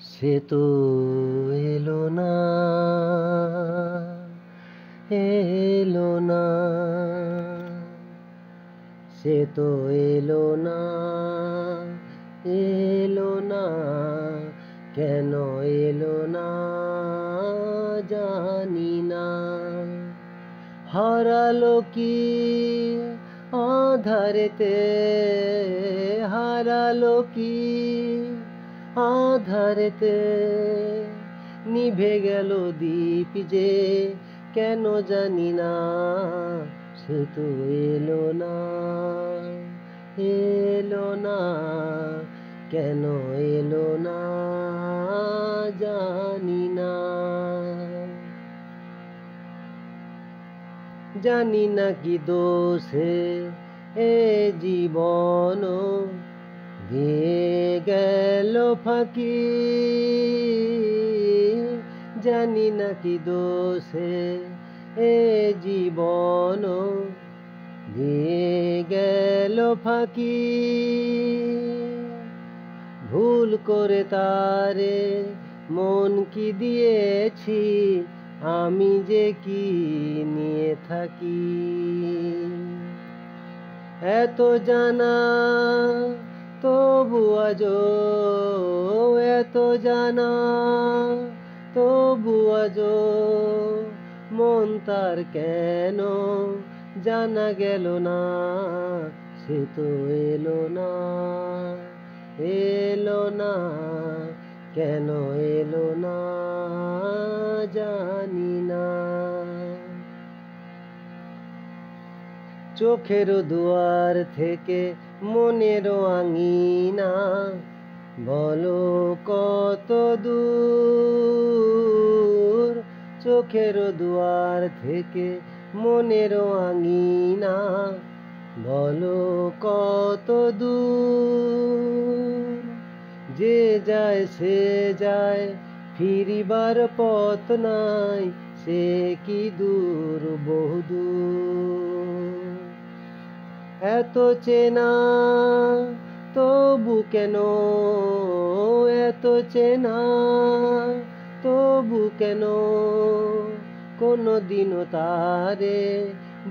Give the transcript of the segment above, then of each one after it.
সে তো এলো না, এলো না, সে তো এলো না, এলো না, কেন এলো না জানি না। হারালো কি আধারেতে, হারালো কি আধারেতে, নিভে গেল দীপ যে কেন জানি না। সে তো এলো না, এলো না, কেন এলো না জানি না। জানি না কি দোষে এ জীবন দিয়ে গেল ফাঁকি, জানি না কি দোষে এ জীবন দিয়ে গেল ফাঁকি। ভুল করে তারে মন কি দিয়েছি, আমি যে কি নিয়ে থাকি। এত জানা তবু আজো, এত জানা তবু আজো, মন তার কেন জানা গেল না। সে তো এলো না, এলো না, কেন এলো না জানি না। চোখের দুয়ার থেকে মনের আঙিনা, বলো কত দূর। চোখের দুয়ার থেকে মনের আঙিনা, বলো কত দূর। যে যায় সে যায়, ফিরিবার পথ নাই, সে কি দূর বহুদূর। এত চেনা তবু কেন, এত চেনা তবু কেন, কোনো দিনও তারে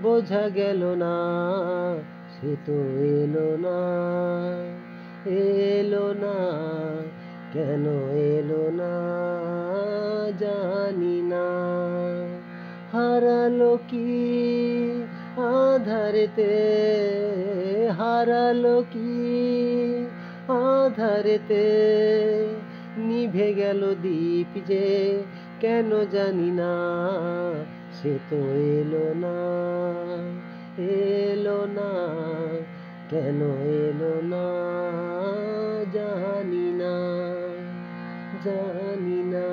বোঝা গেল না। সে তো এলো না, এলো না, কেন এলো না জানি না। হারালো কি আধারেতে, হারালো কি আধারেতে, নিভে গেল দীপ যে কেন জানি না। সে তো এলো না, এলো না, কেন এলো না জানি না, জানি না।